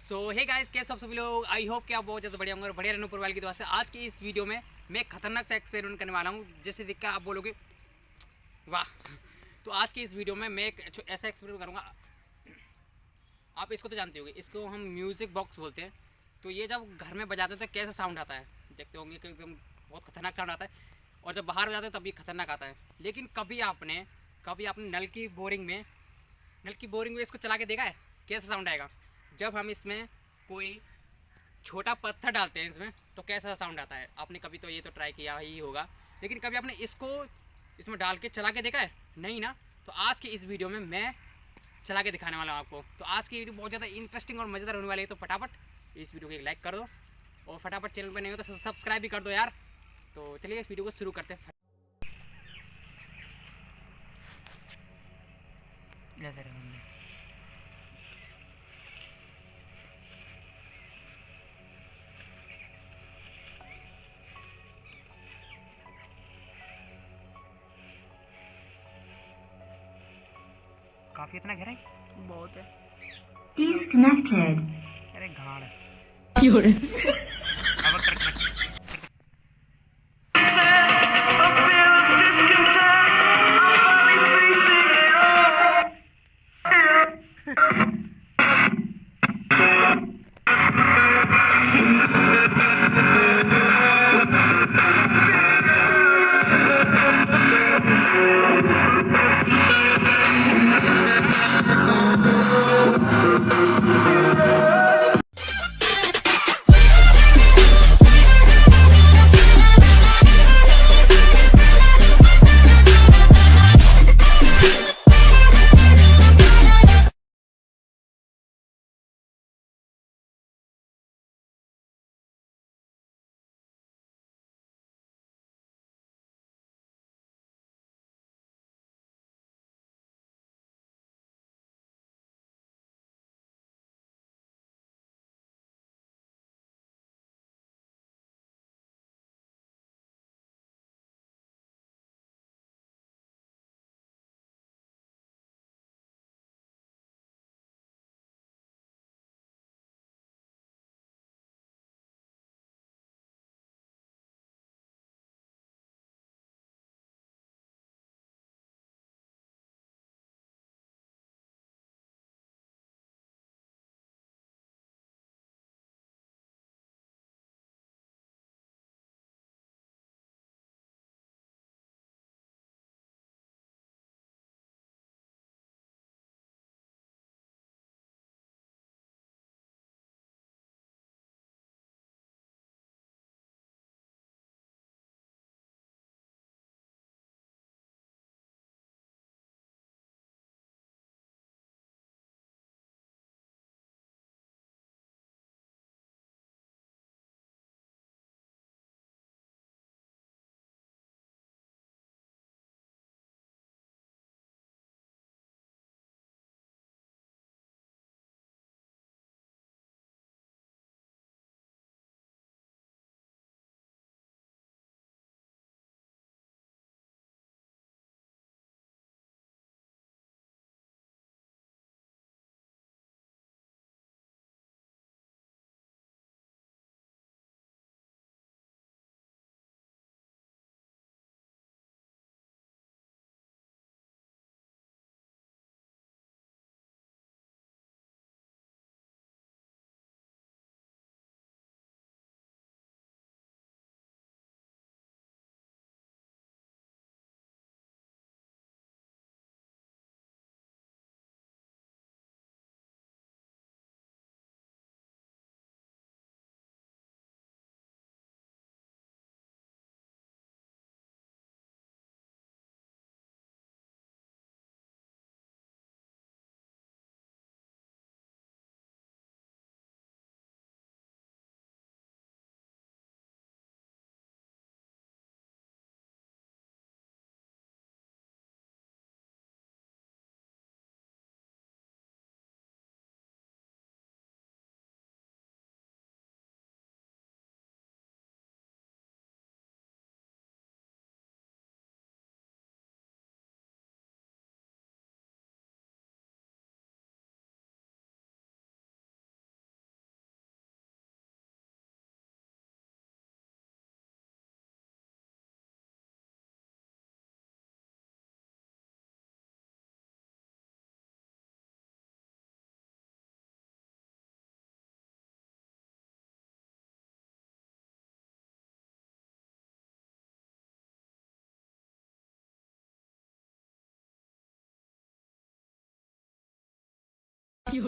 सो hey guys, कैसे आप सभी लोग। आई होप कि आप बहुत ज़्यादा बढ़िया होंगे और बढ़िया रहने ऊपर वाले की दुआ से। आज की इस वीडियो में मैं एक खतरनाक सा एक्सपेरिमेंट करने वाला हूँ, जिसे देखकर आप बोलोगे वाह। तो आज की इस वीडियो में मैं एक ऐसा एक्सपेरिमेंट करूँगा। आप इसको तो जानते होंगे, इसको हम म्यूज़िक बॉक्स बोलते हैं। तो ये जब घर में बजाते हैं तो कैसा साउंड आता है, देखते होंगे कि एकदम बहुत खतरनाक साउंड आता है। और जब बाहर बजाते हैं तब भी खतरनाक आता है। लेकिन कभी आपने नल की बोरिंग में इसको चला के देखा है कैसा साउंड आएगा। जब हम इसमें कोई छोटा पत्थर डालते हैं इसमें तो कैसा साउंड आता है। आपने कभी तो ये तो ट्राई किया ही होगा, लेकिन कभी आपने इसको इसमें डाल के चला के देखा है? नहीं ना। तो आज की इस वीडियो में मैं चला के दिखाने वाला हूँ आपको। तो आज की वीडियो बहुत ज़्यादा इंटरेस्टिंग और मज़ेदार होने वाली है। तो फटाफट इस वीडियो को एक लाइक कर दो और फटाफट चैनल पर नहीं हो तो सब्सक्राइब भी कर दो यार। तो चलिए इस वीडियो को शुरू करते हैं। काफ़ी इतना गहरा है, बहुत है। Disconnected. अरे घाड़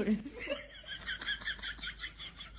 है